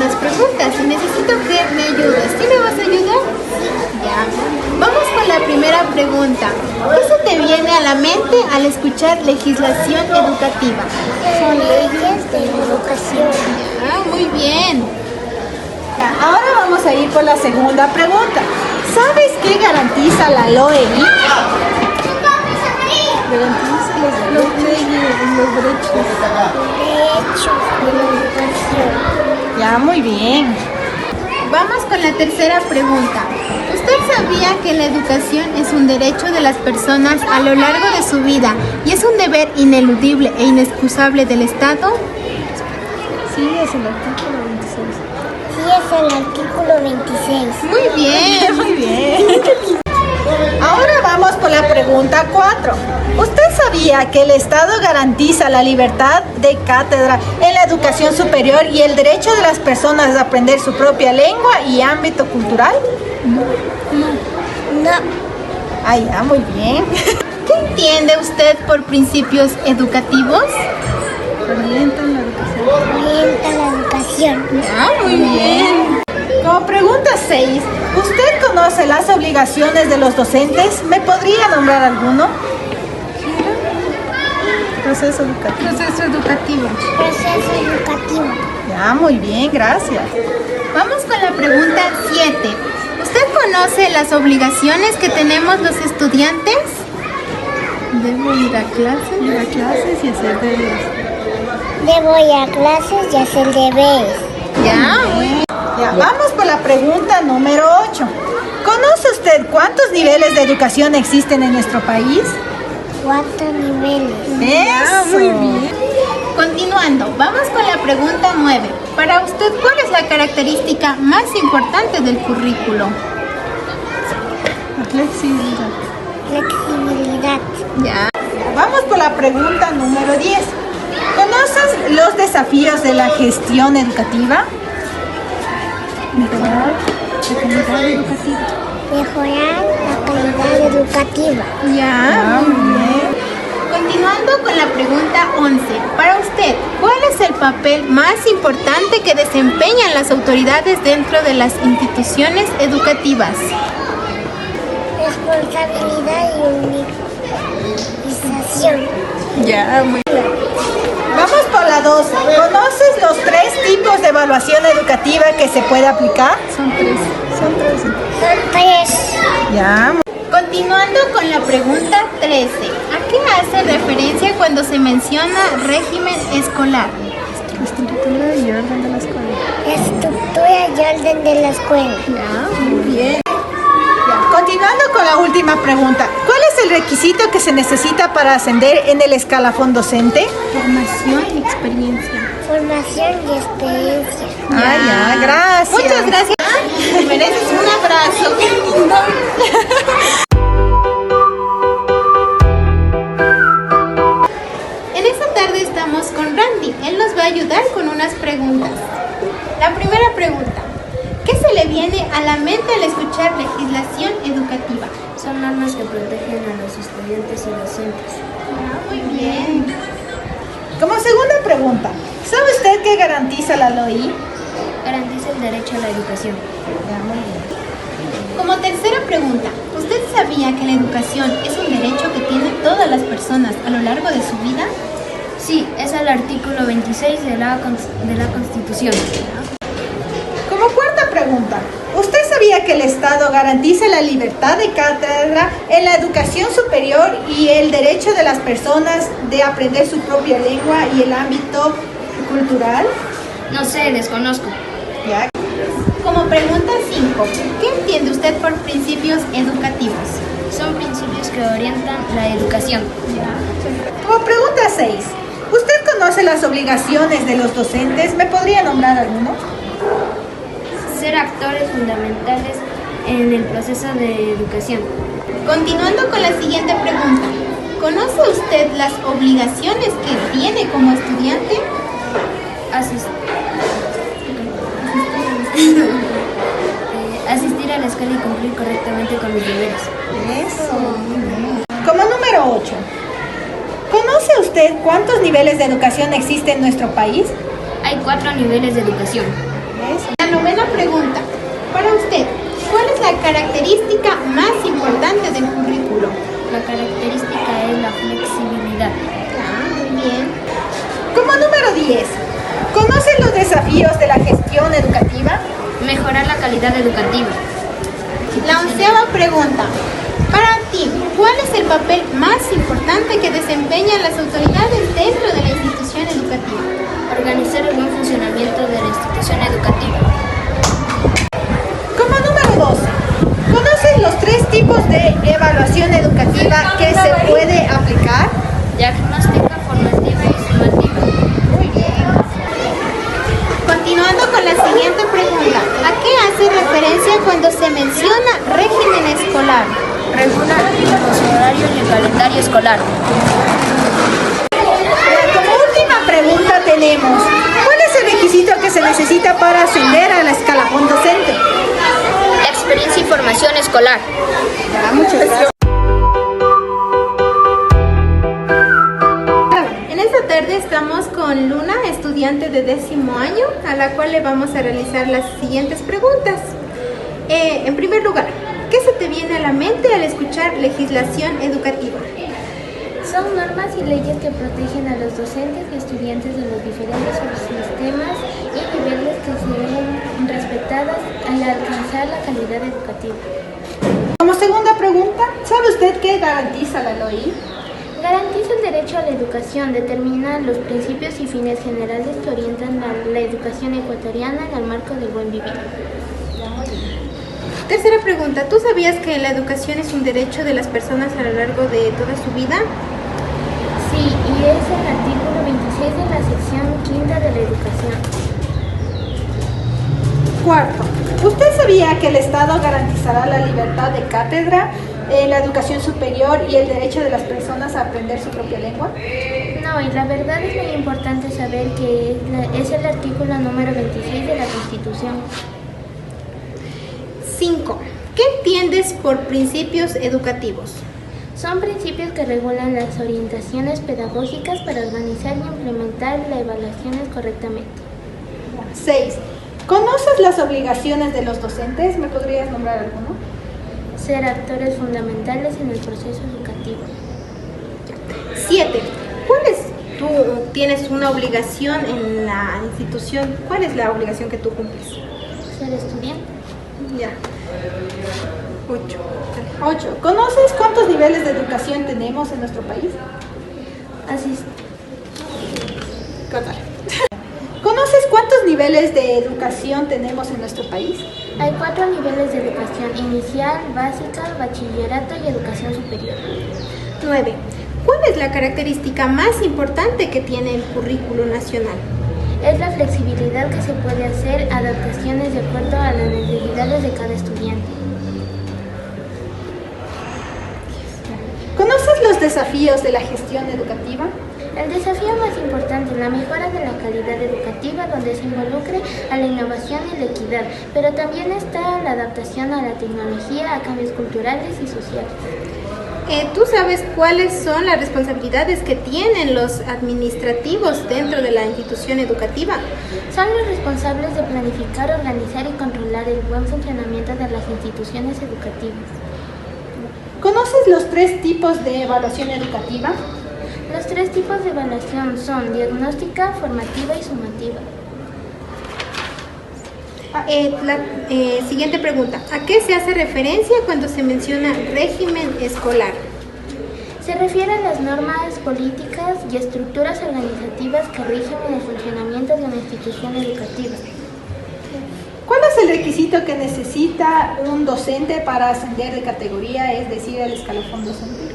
las preguntas y necesito que me ayudes. ¿Sí me vas a ayudar? Ya. Vamos con la primera pregunta. ¿Qué se te viene a la mente al escuchar legislación educativa? Son leyes de educación. Ah, muy bien. Ahora vamos a ir por la segunda pregunta. ¿Sabes qué garantiza la LOEI? Garantiza los derechos de la educación. Ya, muy bien. Vamos con la tercera pregunta. ¿Usted sabía que la educación es un derecho de las personas a lo largo de su vida y es un deber ineludible e inexcusable del Estado? Sí, es el artículo 26. Sí, es el artículo 26. Muy bien. Muy bien. Ahora vamos por la pregunta 4. ¿Usted sabía que el Estado garantiza la libertad de cátedra en la educación superior y el derecho de las personas a aprender su propia lengua y ámbito cultural? No. Ah, ya, muy bien. ¿Qué entiende usted por principios educativos? Orientan la educación. Orienta la educación. Ah, muy bien. Como pregunta 6, ¿usted conoce las obligaciones de los docentes? ¿Me podría nombrar alguno? Proceso educativo. Proceso educativo. Proceso educativo. Ya, muy bien, gracias. Vamos con la pregunta 7. ¿Usted conoce las obligaciones que tenemos los estudiantes? Debo ir a clases y hacer deberes. Debo ir a clases y hacer deberes. Ya. Ya, vamos por la pregunta número 8. ¿Conoce usted cuántos niveles de educación existen en nuestro país? 4 niveles. Eso. Muy bien. Continuando, vamos con la pregunta 9. Para usted, ¿cuál es la característica más importante del currículo? Flexibilidad. Flexibilidad. Ya. Vamos por la pregunta número 10. ¿Conoces los desafíos de la gestión educativa? Mejorar la calidad educativa. Mejorar la calidad educativa. Ya. Muy bien. Continuando con la pregunta 11. Para usted, ¿cuál es el papel más importante que desempeñan las autoridades dentro de las instituciones educativas? Responsabilidad y unificación. Ya, muy bien. Vamos por la 12. ¿Conoces los 3 tipos de evaluación educativa que se puede aplicar? Son 3. Son 3. Ya. Continuando con la pregunta 13. ¿A qué hace referencia cuando se menciona régimen escolar? Estructura y orden de la escuela. Estructura y orden de la escuela. Ya, muy bien. Continuando con la última pregunta. ¿Cuál es el requisito que se necesita para ascender en el escalafón docente? Formación y experiencia. Formación y experiencia. Ah, ya, gracias. Muchas gracias. Te mereces un abrazo. Qué lindo. En esta tarde estamos con Randy. Él nos va a ayudar con unas preguntas. La primera pregunta. ¿Qué se le viene a la mente al escuchar legislación educativa? Son normas que protegen a los estudiantes y docentes. Ah, muy bien. Como segunda pregunta, ¿sabe usted qué garantiza la LOI? Garantiza el derecho a la educación. Ya, muy bien. Como tercera pregunta, ¿usted sabía que la educación es un derecho que tienen todas las personas a lo largo de su vida? Sí, es el artículo 26 de la Constitución. Como cuarta pregunta, ¿usted sabía que el Estado garantiza la libertad de cátedra en la educación superior y el derecho de las personas de aprender su propia lengua y el ámbito cultural? No sé, desconozco. Ya. Como pregunta 5, ¿qué entiende usted por principios educativos? Son principios que orientan la educación. Como pregunta 6, ¿usted conoce las obligaciones de los docentes? ¿Me podría nombrar alguno? Ser actores fundamentales en el proceso de educación. Continuando con la siguiente pregunta, ¿conoce usted las obligaciones que tiene como estudiante? Asistir a la escuela y cumplir correctamente con mis deberes. Como número 8, ¿conoce usted cuántos niveles de educación existen en nuestro país? Hay 4 niveles de educación. Eso. La novena pregunta. Para usted, ¿cuál es la característica más importante del currículo? La característica es la flexibilidad. Muy bien. Como número 10, ¿conocen los desafíos de la gestión educativa? Mejorar la calidad educativa. La onceava pregunta. Para ti, ¿cuál es el papel más importante que desempeñan las autoridades dentro de la institución educativa? Organizar el buen funcionamiento de la institución educativa. Como número 12, ¿conocen los 3 tipos de evaluación educativa que se puede aplicar? Diagnóstica, formativa y sumativa. Muy bien. Continuando con la siguiente pregunta. ¿A qué hace referencia cuando se menciona régimen escolar? Regula los horarios y el calendario escolar. Como última pregunta tenemos, ¿cuál es el requisito que se necesita para ascender a la escalafón docente? Experiencia y formación escolar. Muchas gracias. En esta tarde estamos con Luna, estudiante de 10º año, a la cual le vamos a realizar las siguientes preguntas. En primer lugar, ¿qué se te viene a la mente al escuchar legislación educativa? Son normas y leyes que protegen a los docentes y estudiantes de los diferentes subsistemas y niveles que se ven respetadas al alcanzar la calidad educativa. Como segunda pregunta, ¿sabe usted qué garantiza la LOI? Garantiza el derecho a la educación, determina los principios y fines generales que orientan a la educación ecuatoriana en el marco del buen vivir. Tercera pregunta, ¿tú sabías que la educación es un derecho de las personas a lo largo de toda su vida? Sí, y es el artículo 26 de la sección 5 de la educación. Cuarto, ¿usted sabía que el Estado garantizará la libertad de cátedra en la educación superior y el derecho de las personas a aprender su propia lengua? No, y la verdad es muy importante saber que es el artículo número 26 de la Constitución. 5. ¿Qué entiendes por principios educativos? Son principios que regulan las orientaciones pedagógicas para organizar y implementar las evaluaciones correctamente. 6. ¿Conoces las obligaciones de los docentes? ¿Me podrías nombrar alguno? Ser actores fundamentales en el proceso educativo. 7. Tú tienes una obligación en la institución. ¿Cuál es la obligación que tú cumples? Ser estudiante. Ya. 8. ¿Conoces cuántos niveles de educación tenemos en nuestro país? ¿Conoces cuántos niveles de educación tenemos en nuestro país? Hay 4 niveles de educación: inicial, básica, bachillerato y educación superior. 9. ¿Cuál es la característica más importante que tiene el currículo nacional? Es la flexibilidad que se puede hacer adaptaciones de acuerdo a las necesidades de cada estudiante. ¿Conoces los desafíos de la gestión educativa? El desafío más importante es la mejora de la calidad educativa, donde se involucre a la innovación y la equidad, pero también está la adaptación a la tecnología, a cambios culturales y sociales. ¿Tú sabes cuáles son las responsabilidades que tienen los administrativos dentro de la institución educativa? Son los responsables de planificar, organizar y controlar el buen funcionamiento de las instituciones educativas. ¿Conoces los 3 tipos de evaluación educativa? Los 3 tipos de evaluación son diagnóstica, formativa y sumativa. Siguiente pregunta. ¿A qué se hace referencia cuando se menciona régimen escolar? Se refiere a las normas políticas y estructuras organizativas que rigen el funcionamiento de una institución educativa. ¿Cuál es el requisito que necesita un docente para ascender de categoría, es decir, al escalafón docente?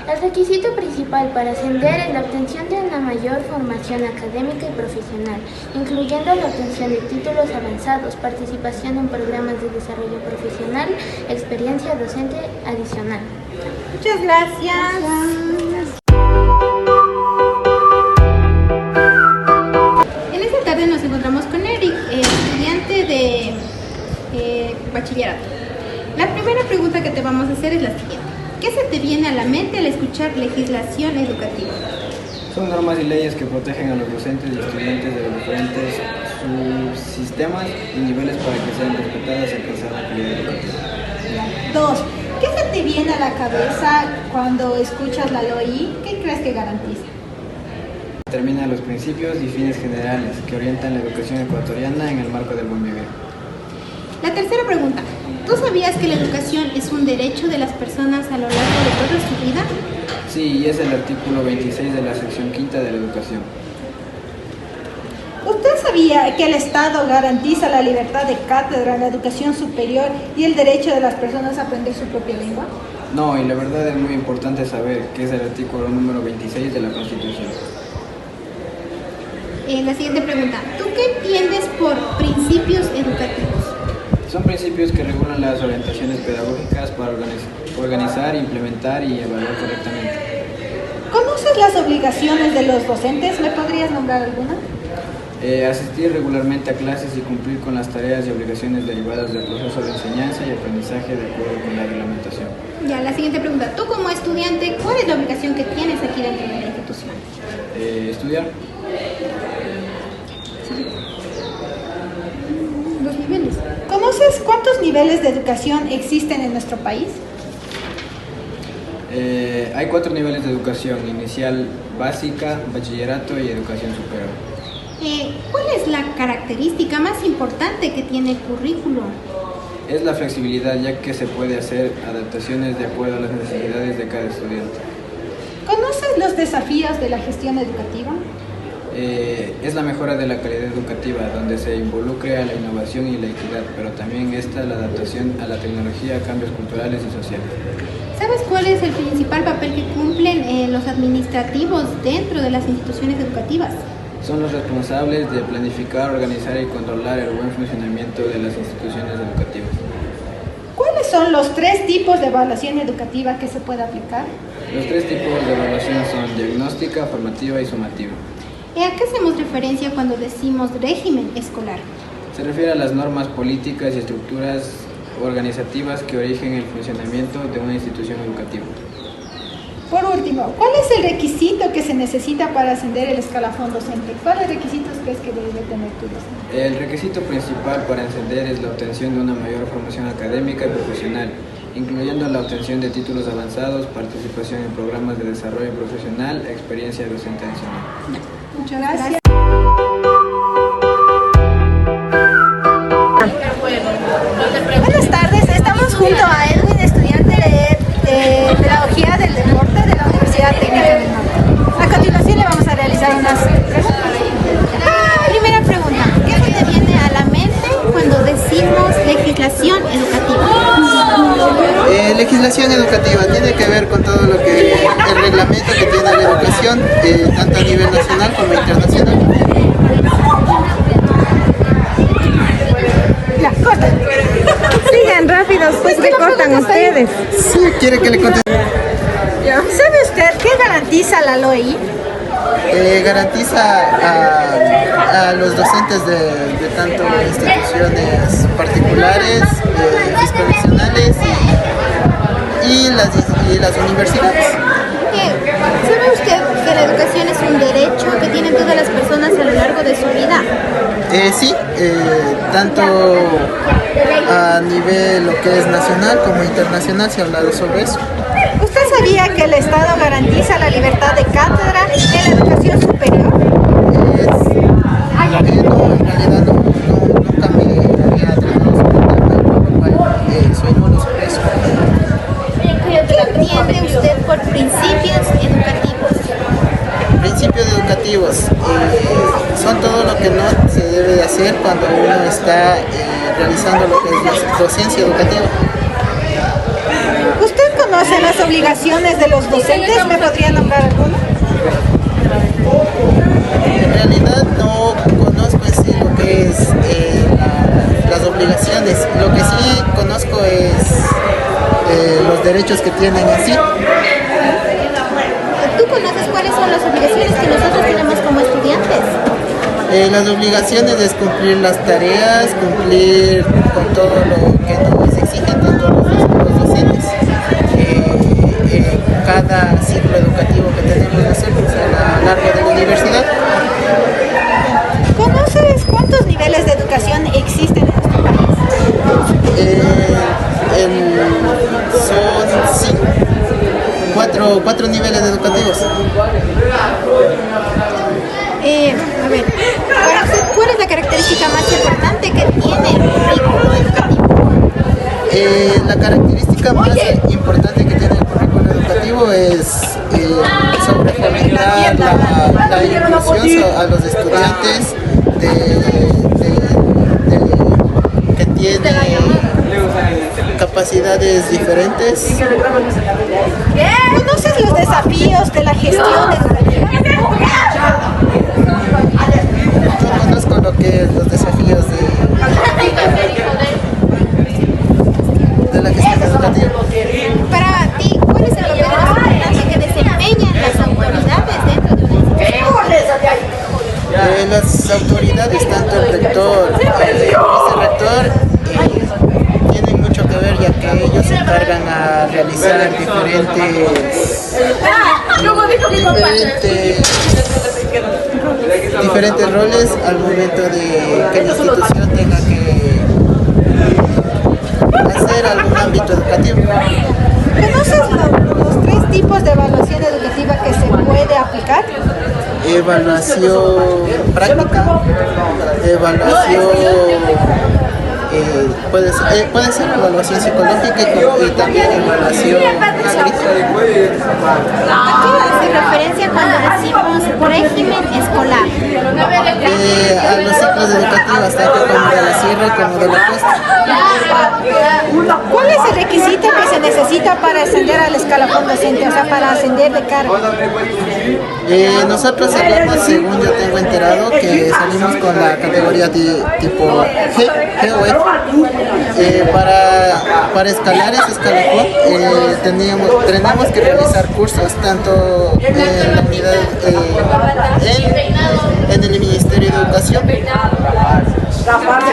El requisito principal para ascender es la obtención de una mayor formación académica y profesional, incluyendo la obtención de títulos avanzados, participación en programas de desarrollo profesional, experiencia docente adicional. Muchas gracias. En esta tarde nos encontramos con Eric, estudiante de bachillerato. La primera pregunta que te vamos a hacer es la siguiente. ¿Qué se te viene a la mente al escuchar legislación educativa? Son normas y leyes que protegen a los docentes y estudiantes de los diferentes subsistemas y niveles para que sean respetadas y alcanzar la calidad educativa. 2. ¿Qué se te viene a la cabeza cuando escuchas la LOI? ¿Qué crees que garantiza? Determina los principios y fines generales que orientan la educación ecuatoriana en el marco del buen vivir. La tercera pregunta. ¿Tú sabías que la educación es un derecho de las personas a lo largo de toda su vida? Sí, y es el artículo 26 de la sección 5ª de la educación. ¿Usted sabía que el Estado garantiza la libertad de cátedra, la educación superior y el derecho de las personas a aprender su propia lengua? No, y la verdad es muy importante saber que es el artículo número 26 de la Constitución. La siguiente pregunta. ¿Tú qué entiendes por principios educativos? Son principios que regulan las orientaciones pedagógicas para organizar, implementar y evaluar correctamente. ¿Conoces las obligaciones de los docentes? ¿Me podrías nombrar alguna? Asistir regularmente a clases y cumplir con las tareas y obligaciones derivadas del proceso de enseñanza y aprendizaje de acuerdo con la reglamentación. Ya, la siguiente pregunta. Tú como estudiante, ¿cuál es la obligación que tienes aquí dentro de la institución? Estudiar. Los niveles. ¿Conoces cuántos niveles de educación existen en nuestro país? Hay 4 niveles de educación: inicial, básica, bachillerato y educación superior. ¿Cuál es la característica más importante que tiene el currículo? Es la flexibilidad, ya que se puede hacer adaptaciones de acuerdo a las necesidades de cada estudiante. ¿Conoces los desafíos de la gestión educativa? Es la mejora de la calidad educativa, donde se involucre a la innovación y la equidad, pero también está la adaptación a la tecnología, cambios culturales y sociales. ¿Sabes cuál es el principal papel que cumplen los administrativos dentro de las instituciones educativas? Son los responsables de planificar, organizar y controlar el buen funcionamiento de las instituciones educativas. ¿Cuáles son los 3 tipos de evaluación educativa que se puede aplicar? Los 3 tipos de evaluación son diagnóstica, formativa y sumativa. ¿A qué hacemos referencia cuando decimos régimen escolar? Se refiere a las normas políticas y estructuras organizativas que origen el funcionamiento de una institución educativa. Por último, ¿cuál es el requisito que se necesita para ascender el escalafón docente? ¿Cuáles requisitos crees que debe tener tu docente? El requisito principal para ascender es la obtención de una mayor formación académica y profesional, incluyendo la obtención de títulos avanzados, participación en programas de desarrollo profesional, experiencia docente adicional. Muchas gracias. Buenas tardes, estamos junto a Edwin, estudiante de Pedagogía del Deporte de la Universidad Técnica del Norte. A continuación le vamos a realizar unas preguntas. Primera pregunta. ¿Qué se te viene a la mente cuando decimos legislación educativa? Legislación educativa tiene que ver con todo lo que el reglamento que tiene la educación, tanto a nivel nacional como internacional. Ya, corta. Sigan rápidos, pues recortan ustedes. Sí, quiere que le conteste. ¿Sabe usted qué garantiza la LOI? Garantiza a los docentes de tanto instituciones particulares, profesionales y las universidades. ¿Sabe usted que la educación es un derecho que tienen todas las personas a lo largo de su vida? Sí, tanto a nivel lo que es nacional como internacional se ha hablado sobre eso. ¿Usted sabía que el Estado garantiza la libertad de cátedra en la educación superior? No, en realidad nunca me había tratado sobre el tema, por lo cual soy nulo sobre eso. ¿Qué entiende usted por principios educativos? Principios educativos son todo lo que no se debe de hacer cuando uno está realizando lo que es la docencia educativa. ¿Usted conoce las obligaciones de los docentes? ¿Me podría nombrar alguna? En realidad no conozco en sí lo que es las obligaciones. Lo que sí conozco es los derechos que tienen en sí. ¿Tú conoces cuáles son las obligaciones que nosotros tenemos como estudiantes? Las obligaciones es cumplir las tareas, cumplir con todo lo que nos exigen tanto los docentes. Cada ciclo educativo que tenemos nosotros, largo de la universidad. ¿Conoces cuántos niveles de educación existen en nuestro país? Son cuatro niveles educativos. A ver, para usted, ¿cuál es la característica más importante que tiene el currículo educativo? La característica más importante que tiene el currículo educativo es sobre fomentar la inclusión a los estudiantes que tienen capacidades diferentes. ¿Conoces los desafíos de la gestión educativa? Yo conozco lo que es los desafíos de la gestión educativa. Para ti, ¿cuál es el papel más importante que desempeñan las autoridades dentro de una institución? Las autoridades, tanto el rector como el vicerrector, tienen mucho que ver, ya que ellos se encargan a realizar diferentes roles al momento de que la institución tenga que hacer algún ámbito educativo. ¿Conoces los 3 tipos de evaluación educativa que se puede aplicar? Evaluación práctica, evaluación puede ser evaluación psicológica y también evaluación escrita. ¿A qué hace referencia cuando decimos régimen escolar? A los ciclos educativos, tanto como de la sierra como de la costa. ¿Cuál es el requisito que se necesita para ascender al escalafón docente, o sea, para ascender de cargo? Nosotros salimos, según yo tengo enterado, que salimos con la categoría tipo G o F. Para escalar ese escalafón tenemos que realizar cursos tanto en la unidad en el Ministerio de Educación.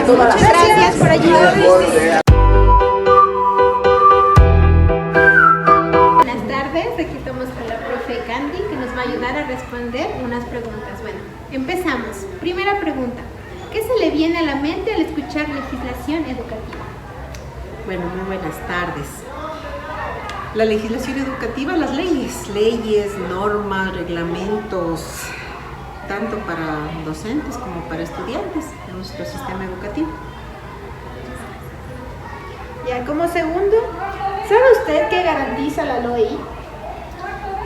Muchas gracias por ayudarnos. Buenas tardes, aquí estamos con la profe Candy que nos va a ayudar a responder unas preguntas. Bueno, empezamos. Primera pregunta. ¿Qué se le viene a la mente al escuchar legislación educativa? Bueno, muy buenas tardes. La legislación educativa, las leyes, normas, reglamentos, tanto para docentes como para estudiantes en nuestro sistema educativo. Ya, como segundo, ¿sabe usted qué garantiza la LOI?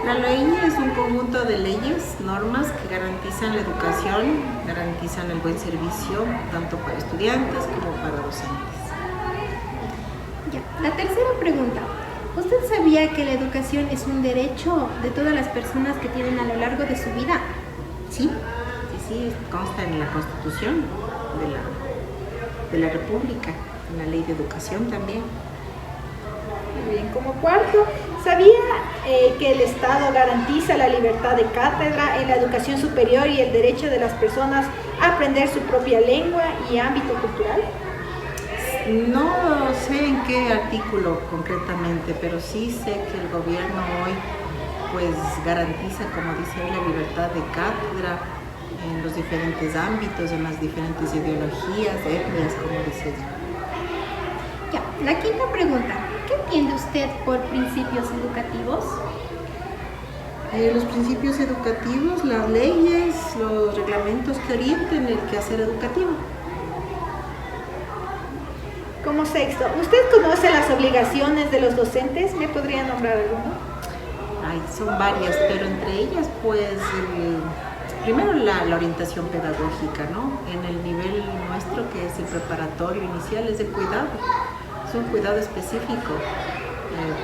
La ley es un conjunto de leyes, normas que garantizan la educación, garantizan el buen servicio tanto para estudiantes como para docentes. Ya. La tercera pregunta. ¿Usted sabía que la educación es un derecho de todas las personas que tienen a lo largo de su vida? Sí, consta en la Constitución de la República, en la Ley de Educación también. Muy bien, como cuarto, ¿sabía que el Estado garantiza la libertad de cátedra en la educación superior y el derecho de las personas a aprender su propia lengua y ámbito cultural? No sé en qué artículo concretamente, pero sí sé que el gobierno hoy pues garantiza, como dice ahí, la libertad de cátedra en los diferentes ámbitos, en las diferentes ideologías, etnias, como dice ella. Ya. La quinta pregunta. ¿Qué entiende usted por principios educativos? Los principios educativos, las leyes, los reglamentos que orienten el quehacer educativo. Como sexto, ¿usted conoce las obligaciones de los docentes? ¿Me podría nombrar alguno? Son varias, pero entre ellas, pues, primero la orientación pedagógica, ¿no? En el nivel nuestro, que es el preparatorio inicial, es el cuidado. Es un cuidado específico.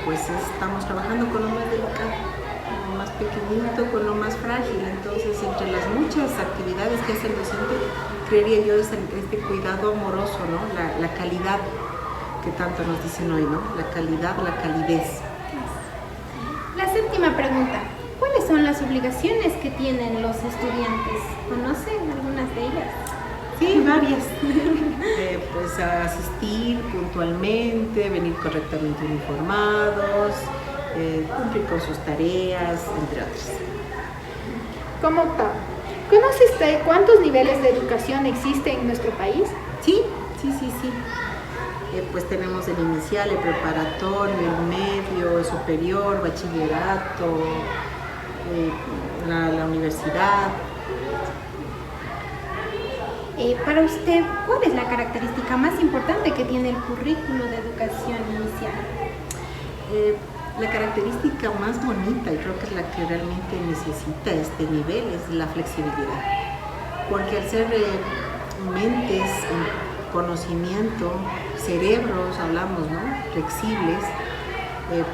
Pues estamos trabajando con lo más delicado, con lo más pequeñito, con lo más frágil. Entonces, entre las muchas actividades que hace el docente, creería yo es este cuidado amoroso, ¿no? La calidad que tanto nos dicen hoy, ¿no? La calidad, la calidez. La séptima pregunta. ¿Cuáles son las obligaciones que tienen los estudiantes? ¿Conocen algunas de ellas? Sí, varias. Pues asistir puntualmente, venir correctamente uniformados, cumplir con sus tareas, entre otras. Como octavo, ¿conoce usted cuántos niveles de educación existen en nuestro país? Sí. Pues tenemos el inicial, el preparatorio, el medio, el superior, bachillerato, la universidad. Para usted, ¿cuál es la característica más importante que tiene el currículo de educación inicial? La característica más bonita, y creo que es la que realmente necesita este nivel, es la flexibilidad. Porque al ser mentes, conocimiento, cerebros, hablamos, ¿no? Flexibles,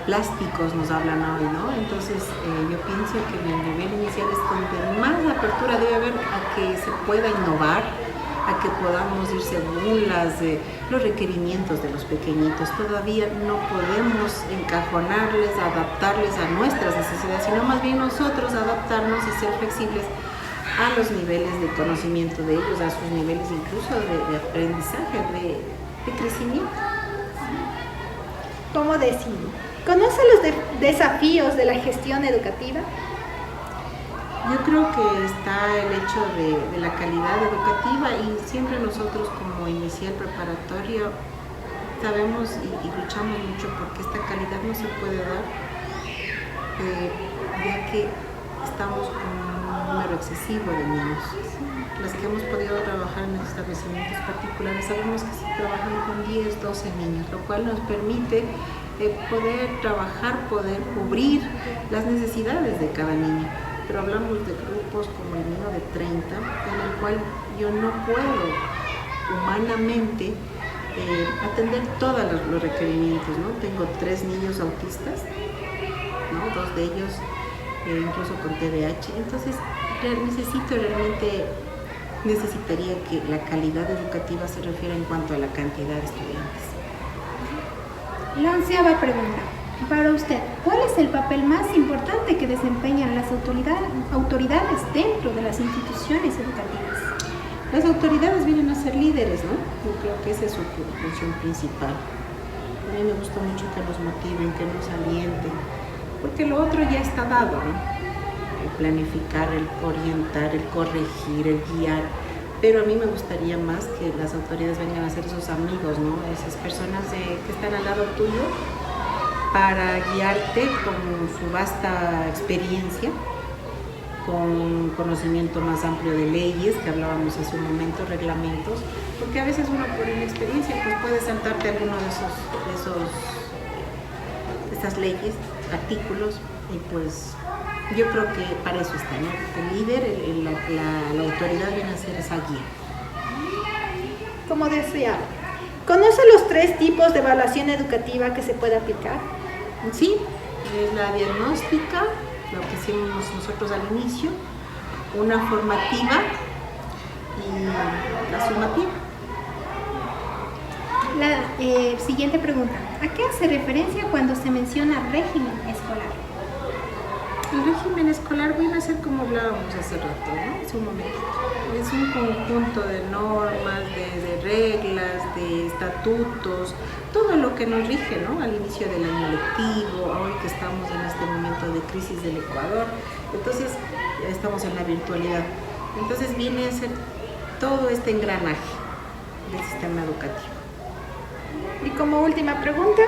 plásticos nos hablan hoy, ¿no? Entonces yo pienso que en el nivel inicial es donde más apertura debe haber a que se pueda innovar, a que podamos ir según los requerimientos de los pequeñitos. Todavía no podemos encajonarles, adaptarles a nuestras necesidades, sino más bien nosotros adaptarnos y ser flexibles a los niveles de conocimiento de ellos, a sus niveles incluso de aprendizaje, de crecimiento. ¿Cómo decimos? ¿Conoce los desafíos de la gestión educativa? Yo creo que está el hecho de la calidad educativa, y siempre nosotros como inicial preparatorio sabemos y luchamos mucho porque esta calidad no se puede dar, ya que estamos con un número excesivo de niños. Las que hemos podido trabajar en establecimientos particulares sabemos que se trabajan con 10, 12 niños, lo cual nos permite poder trabajar, poder cubrir las necesidades de cada niño. Pero hablamos de grupos como el mío de 30, en el cual yo no puedo humanamente atender todos los requerimientos, ¿no? Tengo 3 niños autistas, ¿no? 2 de ellos incluso con TDAH, entonces necesitaría que la calidad educativa se refiera en cuanto a la cantidad de estudiantes. La 11ª pregunta. Para usted, ¿cuál es el papel más importante que desempeñan las autoridades dentro de las instituciones educativas? Las autoridades vienen a ser líderes, ¿no? Yo creo que esa es su función principal. A mí me gusta mucho que nos motiven, que nos alienten, porque lo otro ya está dado, ¿no? El planificar, el orientar, el corregir, el guiar. Pero a mí me gustaría más que las autoridades vengan a ser esos amigos, ¿no? Esas personas que están al lado tuyo, para guiarte con su vasta experiencia, con conocimiento más amplio de leyes, que hablábamos hace un momento, reglamentos, porque a veces uno por inexperiencia pues puede saltarte alguno de esas leyes, artículos, y pues yo creo que para eso está, ¿no? El líder, la autoridad viene a ser esa guía. Como decía, ¿conoce los 3 tipos de evaluación educativa que se puede aplicar? Sí, es la diagnóstica, lo que hicimos nosotros al inicio, una formativa y la sumativa. La siguiente pregunta. ¿A qué hace referencia cuando se menciona régimen escolar? El régimen escolar viene a ser como hablábamos hace rato, ¿no? Hace un momento. Es un conjunto de normas, de reglas, de estatutos, todo lo que nos rige, ¿no? Al inicio del año lectivo, hoy que estamos en este momento de crisis del Ecuador, entonces estamos en la virtualidad. Entonces viene a ser todo este engranaje del sistema educativo. Y como última pregunta,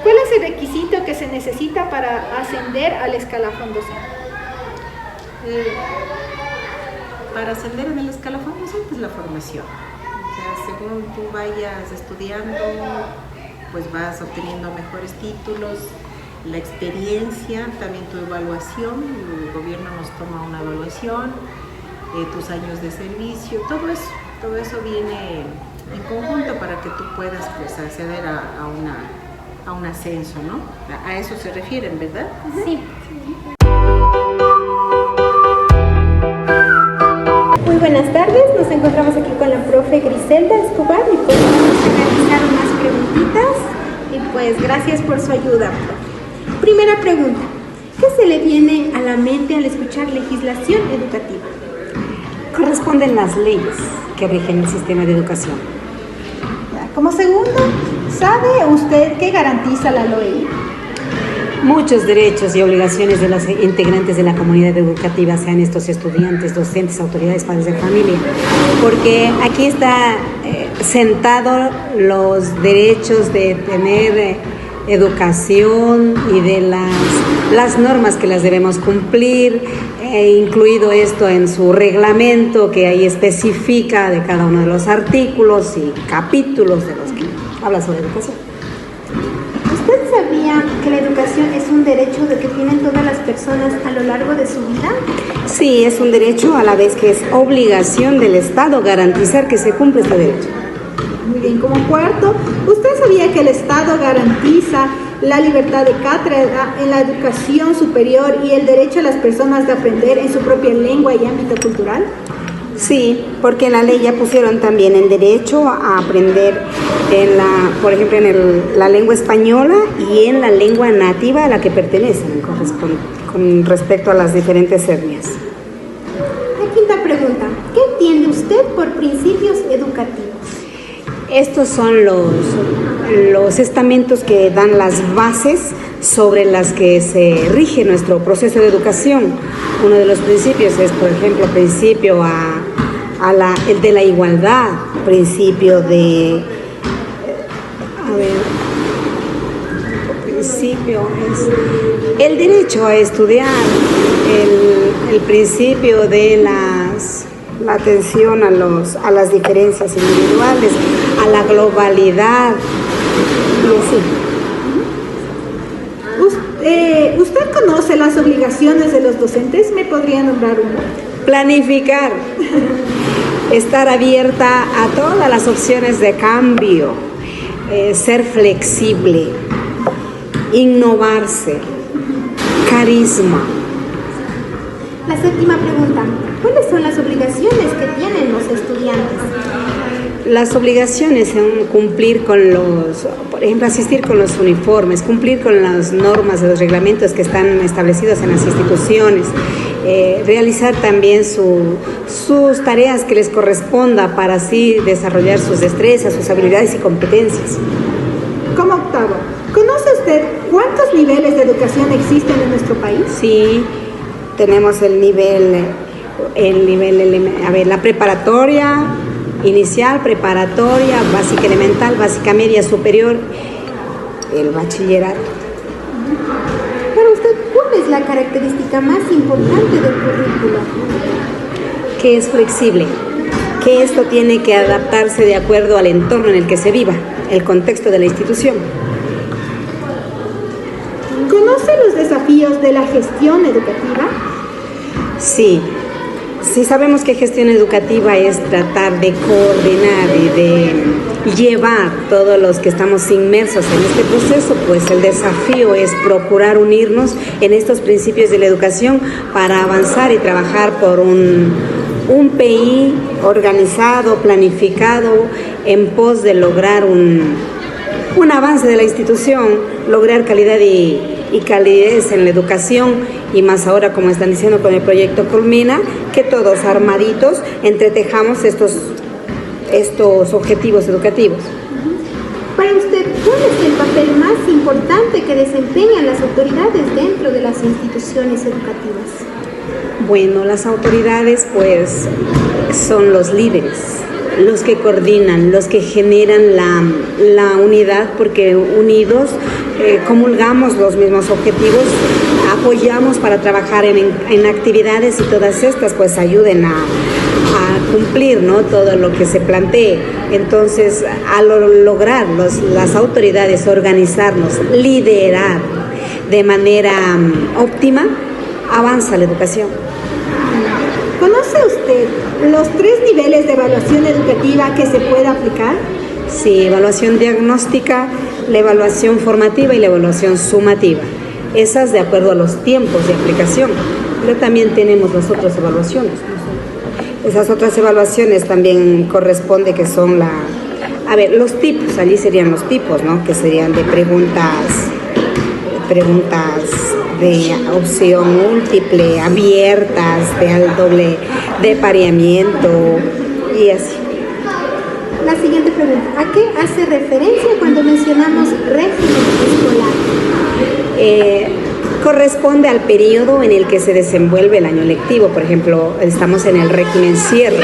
¿cuál es el requisito que se necesita para ascender al escalafón docente? Para ascender en el escalafón docente es la formación. O sea, según tú vayas estudiando, pues vas obteniendo mejores títulos, la experiencia, también tu evaluación, el gobierno nos toma una evaluación, tus años de servicio, todo eso viene en conjunto para que tú puedas pues acceder a un ascenso, ¿no? A eso se refieren, ¿verdad? Sí. Muy buenas tardes, nos encontramos aquí con la profe Griselda Escobar y pues vamos a realizar unas preguntitas y pues gracias por su ayuda. Primera pregunta, ¿qué se le viene a la mente al escuchar legislación educativa? Corresponden las leyes que rigen el sistema de educación. Como segundo, ¿sabe usted qué garantiza la LOEI? muchos derechos y obligaciones de los integrantes de la comunidad educativa, sean estos estudiantes, docentes, autoridades, padres de familia, porque aquí está sentado los derechos de tener educación y de las normas que las debemos cumplir, incluido esto en su reglamento que ahí especifica de cada uno de los artículos y capítulos de los que habla sobre educación. ¿Usted sabía que la educación es un derecho que tienen todas las personas a lo largo de su vida? Sí, es un derecho a la vez que es obligación del Estado garantizar que se cumple este derecho. Muy bien, como cuarto, ¿usted sabía que el Estado garantiza la libertad de cátedra en la educación superior y el derecho a las personas de aprender en su propia lengua y ámbito cultural? Sí, porque en la ley ya pusieron también el derecho a aprender, por ejemplo, en la lengua española y en la lengua nativa a la que pertenecen con respecto a las diferentes etnias. La quinta pregunta, ¿qué entiende usted por principios educativos? Estos son los estamentos que dan las bases sobre las que se rige nuestro proceso de educación. Uno de los principios es, por ejemplo, principio el de la igualdad, principio de... principio es el derecho a estudiar, el principio de la atención a las diferencias individuales, a la globalidad y así. ¿Usted conoce las obligaciones de los docentes? ¿Me podría nombrar uno? Planificar, estar abierta a todas las opciones de cambio, ser flexible, innovarse, carisma. La séptima pregunta, ¿cuáles son las obligaciones que tienen los estudiantes? Las obligaciones son cumplir con por ejemplo, asistir con los uniformes, cumplir con las normas de los reglamentos que están establecidos en las instituciones, realizar también sus tareas que les corresponda para así desarrollar sus destrezas, sus habilidades y competencias. Como octavo, ¿conoce usted cuántos niveles de educación existen en nuestro país? Sí, tenemos la preparatoria, inicial, preparatoria, básica elemental, básica media superior, el bachillerato. Para usted, ¿cuál es la característica más importante del currículo? Que es flexible, que esto tiene que adaptarse de acuerdo al entorno en el que se viva, el contexto de la institución. ¿Conoce los desafíos de la gestión educativa? Sí. Sí, sabemos que gestión educativa es tratar de coordinar y de llevar todos los que estamos inmersos en este proceso, pues el desafío es procurar unirnos en estos principios de la educación para avanzar y trabajar por un PI organizado, planificado, en pos de lograr un avance de la institución, lograr calidad y calidez en la educación, y más ahora, como están diciendo con el proyecto Culmina, que todos armaditos entretejamos estos objetivos educativos. Para usted, ¿cuál es el papel más importante que desempeñan las autoridades dentro de las instituciones educativas? Bueno, las autoridades pues son los líderes, los que coordinan, los que generan la unidad, porque unidos comulgamos los mismos objetivos, apoyamos para trabajar en actividades y todas estas pues ayuden a cumplir, ¿no?, todo lo que se plantee. Entonces, al lograr las autoridades organizarnos, liderar de manera óptima, avanza la educación. ¿Conoce usted los 3 niveles de evaluación educativa que se puede aplicar? Sí, evaluación diagnóstica, la evaluación formativa y la evaluación sumativa. Esas de acuerdo a los tiempos de aplicación, pero también tenemos las otras evaluaciones. Esas otras evaluaciones también corresponde que son los tipos, allí serían los tipos, ¿no?, que serían de preguntas de opción múltiple, abiertas, de pareamiento y así. La siguiente pregunta, ¿a qué hace referencia cuando mencionamos régimen escolar? corresponde al periodo en el que se desenvuelve el año lectivo. Por ejemplo, estamos en el régimen cierre,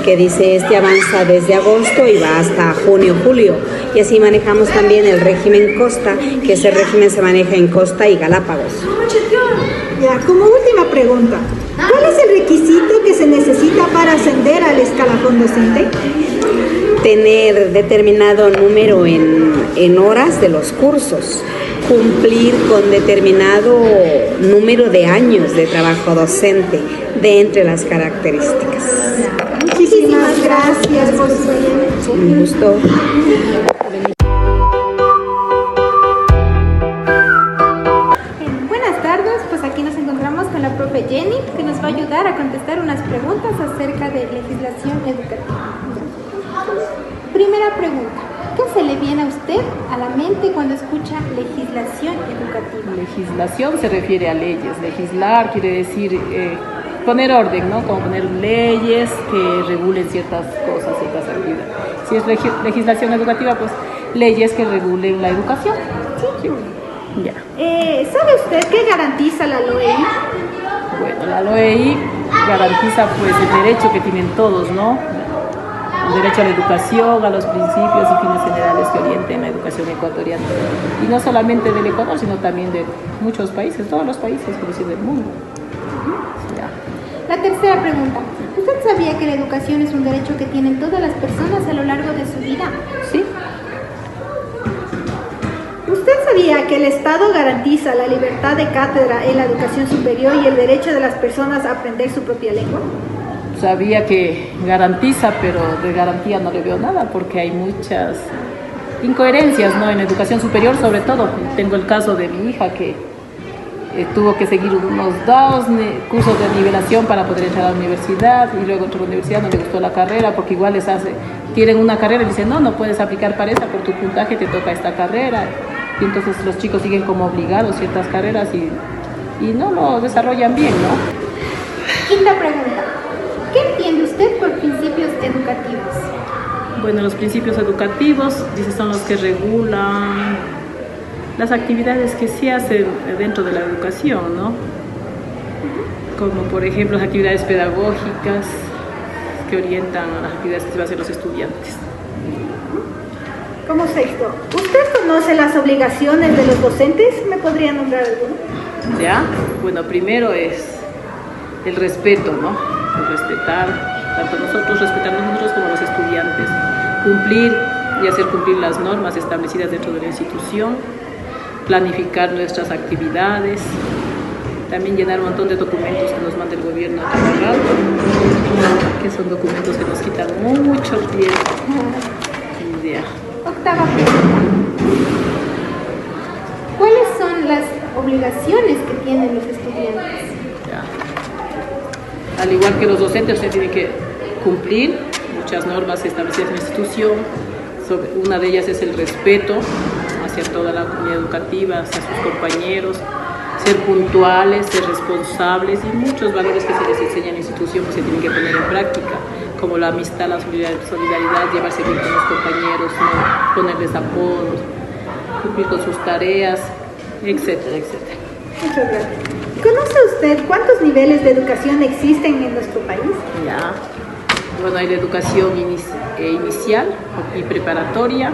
que dice avanza desde agosto y va hasta junio, julio. Y así manejamos también el régimen costa, que ese régimen se maneja en Costa y Galápagos. Ya, como última pregunta, ¿cuál es el requisito que se necesita para ascender al escalafón docente? Tener determinado número en horas de los cursos, cumplir con determinado número de años de trabajo docente, de entre las características. Muchísimas gracias por su tiempo. Un gusto. Buenas tardes, pues aquí nos encontramos con la profe Jenny, que nos va a ayudar a contestar unas preguntas acerca de legislación educativa. Primera pregunta, ¿qué se le viene a usted a la mente cuando escucha legislación educativa? Legislación se refiere a leyes. Legislar quiere decir poner orden, ¿no? Como poner leyes que regulen ciertas cosas, ciertas actividades. Si es legislación educativa, pues leyes que regulen la educación. Sí. Ya. ¿Sabe usted qué garantiza la LOEI? Bueno, la LOEI garantiza pues el derecho que tienen todos, ¿no? El derecho a la educación, a los principios y fines generales que orienten la educación ecuatoriana. Y no solamente del Ecuador, sino también de muchos países, todos los países, por decir, del mundo. Ya. La tercera pregunta, ¿usted sabía que la educación es un derecho que tienen todas las personas a lo largo de su vida? Sí. ¿Usted sabía que el Estado garantiza la libertad de cátedra en la educación superior y el derecho de las personas a aprender su propia lengua? Sabía que garantiza, pero de garantía no le veo nada porque hay muchas incoherencias, ¿no? En la educación superior, sobre todo. Tengo el caso de mi hija que tuvo que seguir unos 2 cursos de nivelación para poder entrar a la universidad y luego entró a la universidad, no le gustó la carrera porque igual tienen una carrera y dicen no puedes aplicar para esta, por tu puntaje te toca esta carrera. Y entonces los chicos siguen como obligados ciertas carreras y no lo desarrollan bien, ¿no? Quinta pregunta. ¿Qué entiende usted por principios educativos? Bueno, los principios educativos, son los que regulan las actividades que se hacen dentro de la educación, ¿no? Como por ejemplo las actividades pedagógicas que orientan a las actividades que se van a hacer los estudiantes. Como sexto, ¿usted conoce las obligaciones de los docentes? ¿Me podría nombrar alguno? Ya, bueno, primero es el respeto, ¿no? El respetar, tanto respetar nosotros como los estudiantes, cumplir y hacer cumplir las normas establecidas dentro de la institución, planificar nuestras actividades, también llenar un montón de documentos que nos manda el gobierno a trabajar, que son documentos que nos quitan mucho tiempo. Ya. Octava pregunta. ¿Cuáles son las obligaciones que tienen los estudiantes? Al igual que los docentes, usted tiene que cumplir muchas normas establecidas en la institución. Una de ellas es el respeto hacia toda la comunidad educativa, hacia sus compañeros, ser puntuales, ser responsables y muchos valores que se les enseña en la institución que se tienen que poner en práctica, como la amistad, la solidaridad, llevarse bien con los compañeros, no ponerles apodos, cumplir con sus tareas, etcétera, etcétera. Muchas gracias. ¿Conoce usted cuántos niveles de educación existen en nuestro país? Ya. Bueno, hay la educación inicial y preparatoria,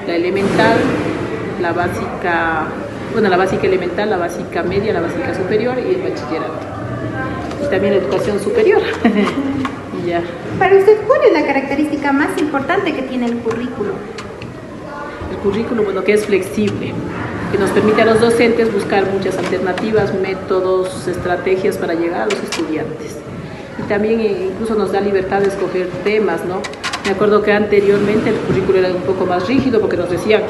la elemental, la básica elemental, la básica media, la básica superior y el bachillerato. Y también la educación superior. Ya. Para usted, ¿cuál es la característica más importante que tiene el currículo? El currículo, bueno, que es flexible, que nos permite a los docentes buscar muchas alternativas, métodos, estrategias para llegar a los estudiantes. Y también incluso nos da libertad de escoger temas, ¿no? Me acuerdo que anteriormente el currículo era un poco más rígido porque nos decían,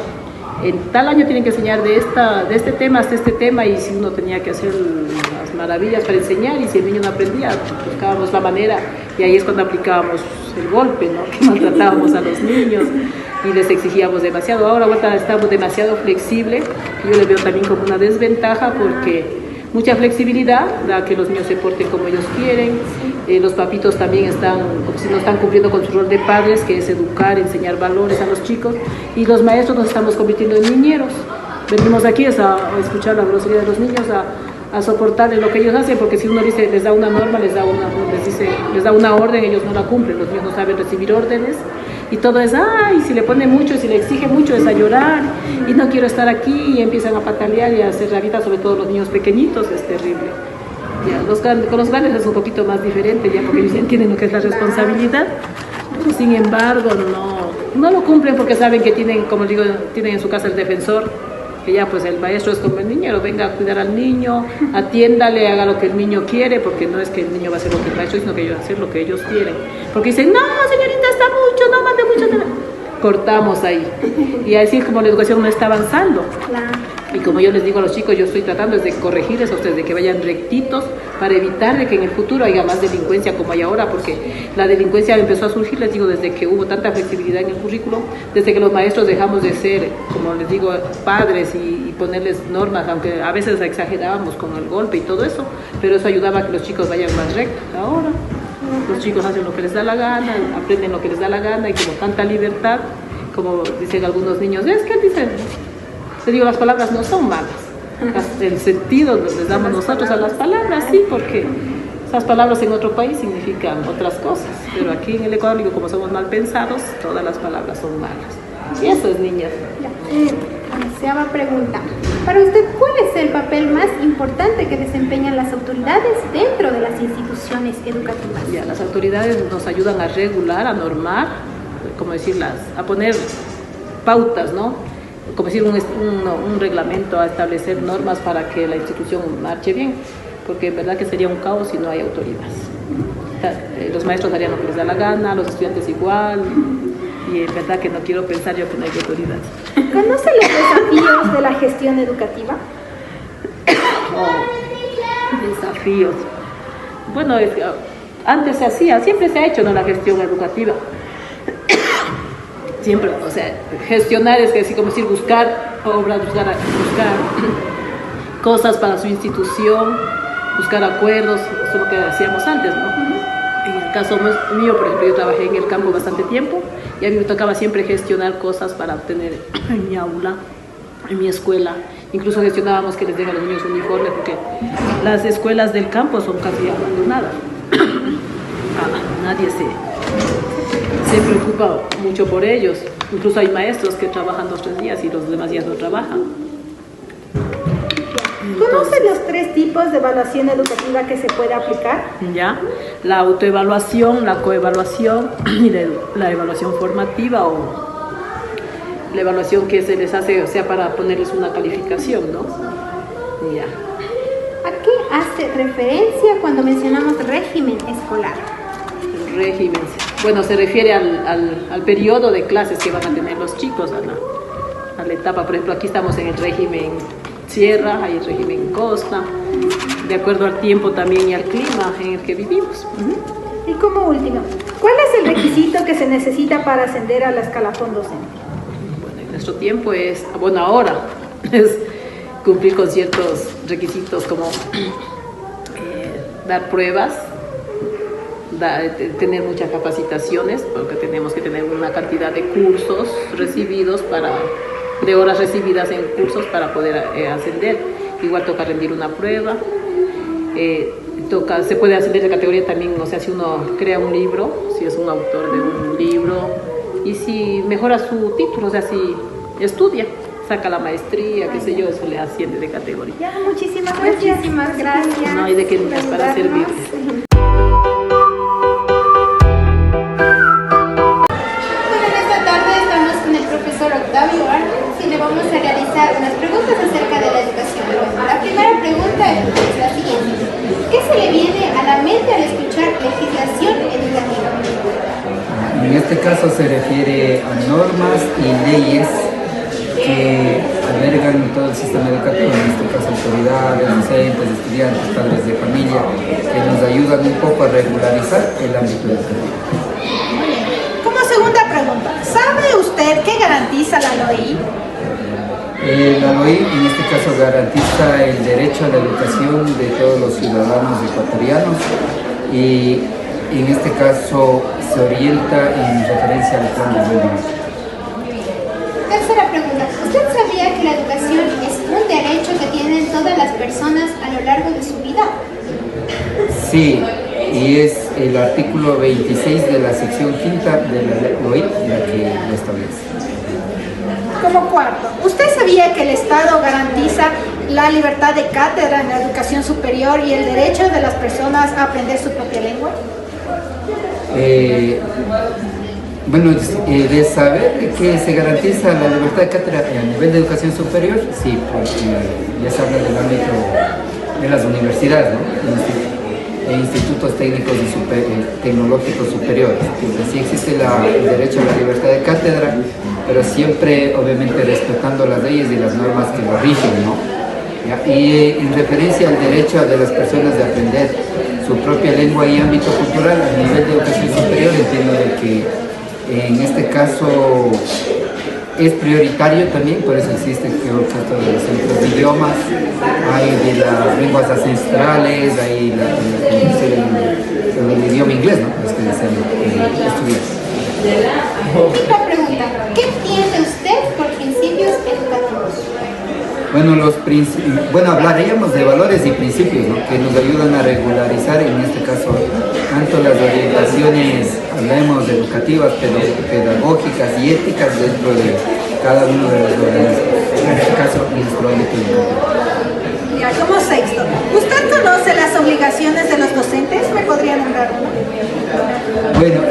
en tal año tienen que enseñar de este tema hasta este tema, y si uno tenía que hacer las maravillas para enseñar y si el niño no aprendía, buscábamos la manera, y ahí es cuando aplicábamos el golpe, ¿no? Que maltratábamos a los niños y les exigíamos demasiado. Ahora estamos demasiado flexible, y yo le veo también como una desventaja porque mucha flexibilidad da que los niños se porten como ellos quieren. Los papitos también no están cumpliendo con su rol de padres, que es educar, enseñar valores a los chicos, y los maestros nos estamos convirtiendo en niñeros. venimos aquí es a escuchar la grosería de los niños, a soportar lo que ellos hacen, porque si uno dice, les da una norma, les da una orden, ellos no la cumplen, los niños no saben recibir órdenes, y todo es, ay, si le pone mucho, si le exige mucho es a llorar, y no quiero estar aquí, y empiezan a patalear y a hacer rabitas, sobre todo los niños pequeñitos, es terrible. Ya, con los grandes es un poquito más diferente, ya porque ellos entienden lo que es la responsabilidad, pero sin embargo no lo cumplen porque saben que tienen, como digo, tienen en su casa el defensor, que ya pues el maestro es como el niñero, venga a cuidar al niño, atiéndale, haga lo que el niño quiere, porque no es que el niño va a hacer lo que el maestro, sino que ellos van a hacer lo que ellos quieren. Porque dicen, no, señorita, está mucho, no mande mucho. Cortamos ahí. Y así es como la educación no está avanzando. Y como yo les digo a los chicos, yo estoy tratando de corregirles a ustedes, de que vayan rectitos para evitar de que en el futuro haya más delincuencia como hay ahora, porque la delincuencia empezó a surgir, les digo, desde que hubo tanta flexibilidad en el currículo, desde que los maestros dejamos de ser, como les digo, padres y ponerles normas, aunque a veces exagerábamos con el golpe y todo eso, pero eso ayudaba a que los chicos vayan más rectos. Ahora los chicos hacen lo que les da la gana, aprenden lo que les da la gana, y como tanta libertad, como dicen algunos niños, es que dicen, te digo, las palabras no son malas, el sentido les damos nosotros a las palabras, sí, porque esas palabras en otro país significan otras cosas, pero aquí en el Ecuador, digo, como somos mal pensados, todas las palabras son malas. Y eso es, niñas. Deseaba pregunta. Para usted, ¿cuál es el papel más importante que desempeñan las autoridades dentro de las instituciones educativas? Ya, las autoridades nos ayudan a regular, a normar, como decirlas, a poner pautas, ¿no? Como decir, un reglamento, a establecer normas para que la institución marche bien, porque en verdad que sería un caos si no hay autoridades. Los maestros harían lo que les da la gana, los estudiantes igual, y en verdad que no quiero pensar yo que no hay autoridades. ¿Conoce los desafíos de la gestión educativa? Desafíos. Bueno, antes se hacía, siempre se ha hecho, ¿no?, la gestión educativa. Siempre, o sea, gestionar es así como decir, buscar obras, buscar cosas para su institución, buscar acuerdos, eso es lo que hacíamos antes, ¿no? En el caso mío, por ejemplo, yo trabajé en el campo bastante tiempo y a mí me tocaba siempre gestionar cosas para obtener en mi aula, en mi escuela. Incluso gestionábamos que les den a los niños uniformes, porque las escuelas del campo son casi abandonadas. Nadie se preocupa mucho por ellos. Incluso hay maestros que trabajan 2 o 3 días y los demás días no trabajan. ¿Conoce los 3 tipos de evaluación educativa que se puede aplicar? Ya, la autoevaluación, la coevaluación y la evaluación formativa, o la evaluación que se les hace, o sea, para ponerles una calificación, ¿no? Ya. ¿A qué hace referencia cuando mencionamos régimen escolar? El régimen, bueno, se refiere al periodo de clases que van a tener los chicos, a la etapa. Por ejemplo, aquí estamos en el régimen sierra, hay el régimen costa, de acuerdo al tiempo también y al clima en el que vivimos. Y como último, ¿cuál es el requisito que se necesita para ascender al escalafón docente? Bueno, en nuestro tiempo ahora es cumplir con ciertos requisitos como dar pruebas, tener muchas capacitaciones, porque tenemos que tener una cantidad de cursos recibidos, de horas recibidas en cursos para poder ascender. Igual toca rendir una prueba, se puede ascender de categoría también, o sea, si uno crea un libro, si es un autor de un libro, y si mejora su título, o sea, si estudia, saca la maestría, qué sé yo, eso le asciende de categoría. Ya, muchísimas gracias. No hay de qué, para servirles. Octavio Artes, y le vamos a realizar unas preguntas acerca de la educación. La primera pregunta es la siguiente: ¿qué se le viene a la mente al escuchar legislación educativa? En este caso se refiere a normas y leyes que albergan todo el sistema educativo, en este caso autoridades, docentes, estudiantes, padres de familia, que nos ayudan un poco a regularizar el ámbito educativo. Como segunda pregunta, ¿sabe usted qué garantiza la LOI? La LOI en este caso garantiza el derecho a la educación de todos los ciudadanos ecuatorianos y en este caso se orienta en referencia al plan de gobierno. Tercera pregunta, ¿usted sabía que la educación personas a lo largo de su vida? Sí, y es el artículo 26 de la sección quinta de la ley OIT la que lo establece. Como cuarto, ¿usted sabía que el Estado garantiza la libertad de cátedra en la educación superior y el derecho de las personas a aprender su propia lengua? Bueno, de saber que se garantiza la libertad de cátedra a nivel de educación superior, sí, porque ya se habla del ámbito de las universidades, ¿no? Institutos técnicos y tecnológicos superiores. Entonces, sí existe el derecho a la libertad de cátedra, pero siempre, obviamente, respetando las leyes y las normas que lo rigen, ¿no? Y en referencia al derecho de las personas de aprender su propia lengua y ámbito cultural a nivel de educación superior, entiendo de que en este caso es prioritario también, por eso existe creo que esto de los centros de idiomas, hay de las lenguas ancestrales, hay el idioma inglés, ¿no? Los que desean estudiar. Otra pregunta, ¿qué entiende usted por principios educativos? Bueno, hablaríamos de valores y principios, ¿no? Que nos ayudan a regularizar, en este caso, tanto las orientaciones, hablemos educativas, pedagógicas y éticas dentro de cada uno de los organismos, en este caso, nuestro ámbito educativo. Ya, como sexto, ¿usted conoce las obligaciones de los docentes? ¿Me podría nombrar uno? Bueno,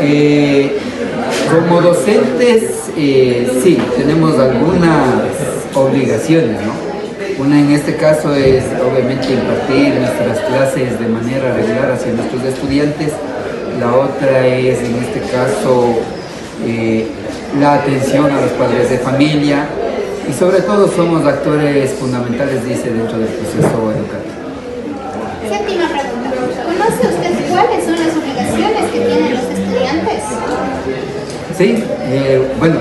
como docentes, sí, tenemos algunas obligaciones, ¿no? Una en este caso es obviamente impartir nuestras clases de manera regular hacia nuestros estudiantes. La otra es en este caso la atención a los padres de familia y sobre todo somos actores fundamentales, dice, dentro del proceso educativo. Séptima pregunta, ¿conoce usted cuáles son las obligaciones que tienen los estudiantes? Sí, bueno,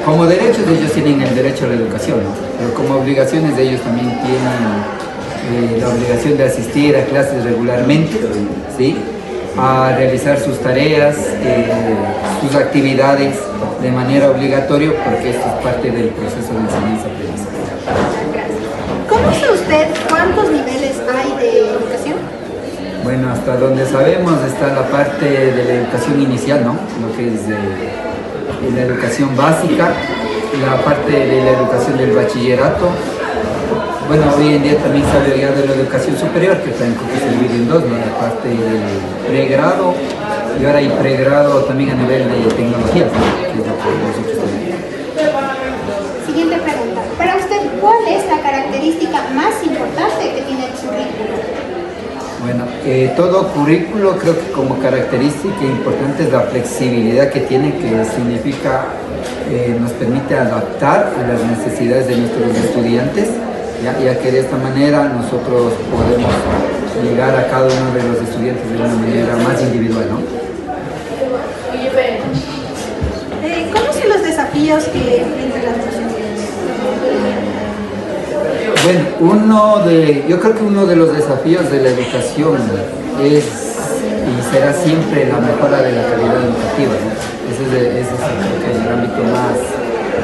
como derechos ellos tienen el derecho a la educación, ¿no? Pero como obligaciones ellos también tienen la obligación de asistir a clases regularmente, ¿sí? A realizar sus tareas, sus actividades de manera obligatoria, porque esto es parte del proceso de enseñanza-aprendizaje. ¿Conoce usted cuántos niveles hay de educación? Bueno, hasta donde sabemos está la parte de la educación inicial, ¿no? Lo que es la educación básica, la parte de la educación del bachillerato. Bueno, hoy en día también se habla ya de la educación superior, que también se divide en dos, ¿no? La parte del pregrado y ahora hay pregrado también a nivel de tecnologías, ¿no? Que es lo que nosotros tenemos. Siguiente pregunta, para usted, ¿cuál es la característica más importante que tiene el currículo? Bueno, todo currículo creo que como característica importante es la flexibilidad que tiene, que significa nos permite adaptar a las necesidades de nuestros estudiantes, ya que de esta manera nosotros podemos llegar a cada uno de los estudiantes de una manera más individual, ¿no? ¿Cómo son los desafíos que enfrentan las docentes? Bueno, yo creo que uno de los desafíos de la educación es y será siempre la mejora de la calidad educativa, ¿no? Ese es creo que el ámbito más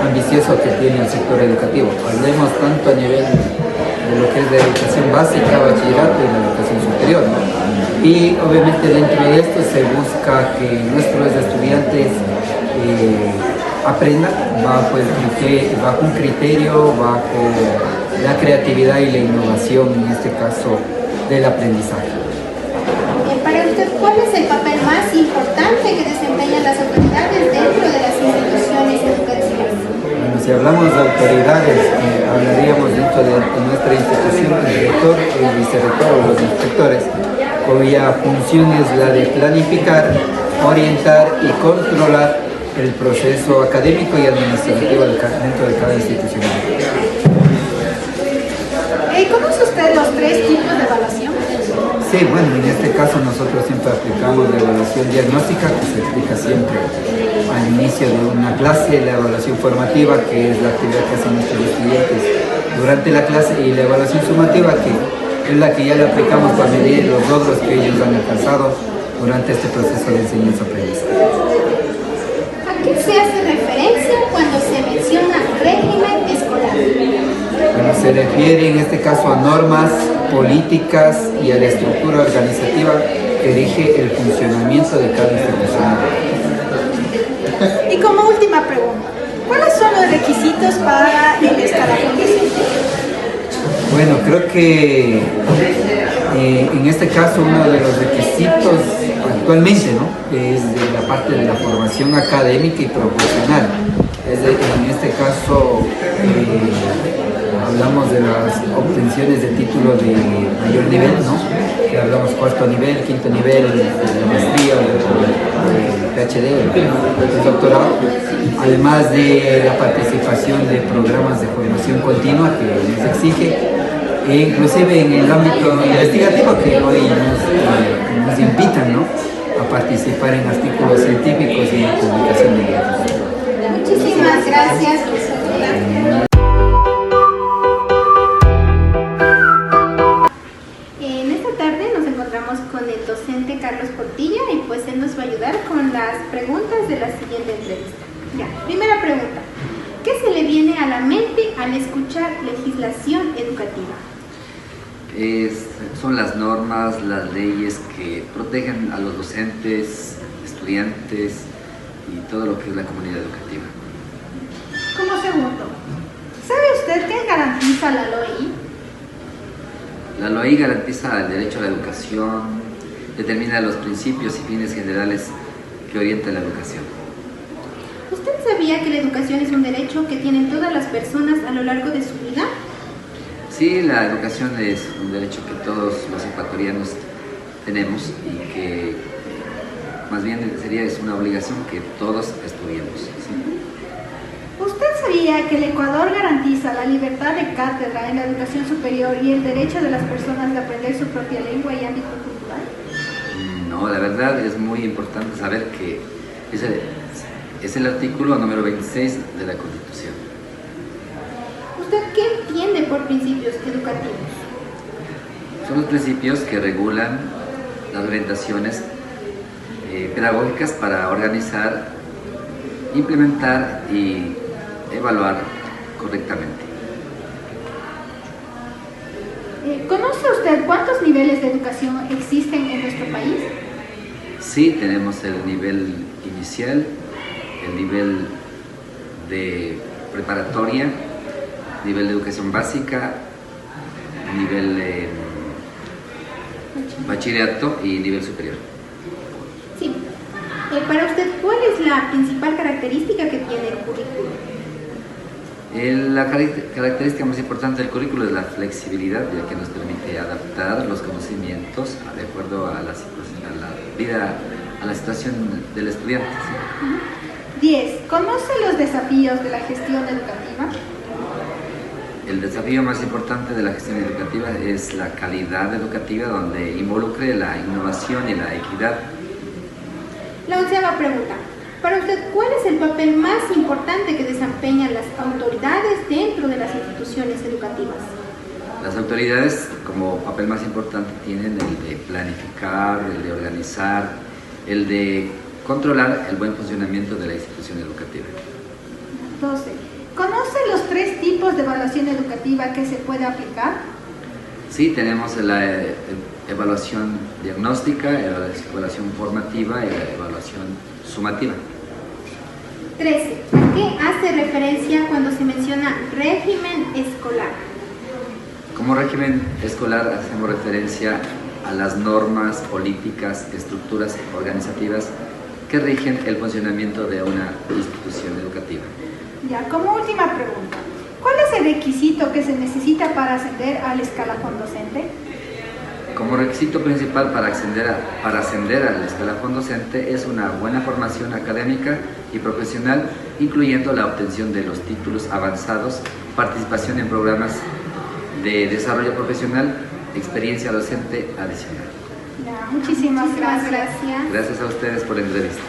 ambicioso que tiene el sector educativo. Hablemos tanto a nivel de lo que es de educación básica, bachillerato y la educación superior, ¿no? Y obviamente dentro de esto se busca que nuestros estudiantes aprendan bajo un criterio, bajo la creatividad y la innovación, en este caso, del aprendizaje. Para usted, ¿cuál es el papel más importante que desempeñan las autoridades dentro de las instituciones educativas? Bueno, si hablamos de autoridades, hablaríamos dentro de nuestra institución, el director, el vicerrector o los inspectores, cuya función es la de planificar, orientar y controlar el proceso académico y administrativo dentro de cada institución. ¿Conoce usted los 3 tipos de evaluación? Sí, bueno, en este caso nosotros siempre aplicamos la evaluación diagnóstica, que se explica siempre al inicio de una clase, la evaluación formativa, que es la actividad que hacen nuestros estudiantes durante la clase, y la evaluación sumativa, que es la que ya le aplicamos para medir los logros que ellos han alcanzado durante este proceso de enseñanza-aprendizaje. ¿A qué se hace referencia cuando se menciona régimen escolar? Bueno, se refiere en este caso a normas, políticas y a la estructura organizativa que rige el funcionamiento de cada institución. Y como última pregunta, ¿cuáles son los requisitos para el escalafón docente? Bueno, creo que en este caso uno de los requisitos actualmente, ¿no?, es de la parte de la formación académica y profesional. En este caso hablamos de las obtenciones de título de mayor nivel, ¿no?, que hablamos cuarto nivel, quinto nivel, de la maestría, el PhD, el doctorado, además de la participación de programas de formación continua que nos exige, e inclusive en el ámbito investigativo que hoy nos invitan, ¿no?, a participar en artículos científicos y en publicación de libros. Muchísimas gracias, profesora. En esta tarde nos encontramos con el docente Carlos Portilla y pues él nos va a ayudar con las preguntas de la siguiente entrevista. Ya, primera pregunta. ¿Qué se le viene a la mente al escuchar legislación educativa? Son las normas, las leyes que protegen a los docentes, estudiantes y todo lo que es la comunidad educativa. Como segundo, ¿sabe usted qué garantiza la LOI? La LOI garantiza el derecho a la educación, determina los principios y fines generales que orientan la educación. ¿Usted sabía que la educación es un derecho que tienen todas las personas a lo largo de su vida? Sí, la educación es un derecho que todos los ecuatorianos tenemos y que más bien es una obligación que todos estudiemos. ¿Sí? ¿Usted sabía que el Ecuador garantiza la libertad de cátedra en la educación superior y el derecho de las personas de aprender su propia lengua y ámbito cultural? No, la verdad es muy importante saber que es el artículo número 26 de la Constitución. ¿Usted qué entiende por principios educativos? Son los principios que regulan las orientaciones pedagógicas para organizar, implementar y evaluar correctamente. ¿Conoce usted cuántos niveles de educación existen en nuestro país? Sí, tenemos el nivel inicial, el nivel de preparatoria, nivel de educación básica, nivel de bachillerato y nivel superior. Sí. Para usted, ¿cuál es la principal característica que tiene el currículo? La característica más importante del currículo es la flexibilidad, ya que nos permite adaptar los conocimientos de acuerdo a la situación del estudiante. ¿Sí? 10. ¿Conoce los desafíos de la gestión educativa? El desafío más importante de la gestión educativa es la calidad educativa, donde involucre la innovación y la equidad. La 11ª pregunta. Para usted, ¿cuál es el papel más importante que desempeñan las autoridades dentro de las instituciones educativas? Las autoridades, como papel más importante, tienen el de planificar, el de organizar, el de controlar el buen funcionamiento de la institución educativa. 12. ¿Conoce los 3 tipos de evaluación educativa que se puede aplicar? Sí, tenemos la evaluación diagnóstica, la evaluación formativa y la evaluación sumativa. 13. ¿A qué hace referencia cuando se menciona régimen escolar? Como régimen escolar hacemos referencia a las normas, políticas, estructuras organizativas que rigen el funcionamiento de una institución educativa. Ya, como última pregunta, ¿cuál es el requisito que se necesita para ascender al escalafón docente? Como requisito principal para ascender al escalafón docente es una buena formación académica y profesional, incluyendo la obtención de los títulos avanzados, participación en programas de desarrollo profesional, experiencia docente adicional. Ya, muchísimas gracias. Gracias a ustedes por la entrevista.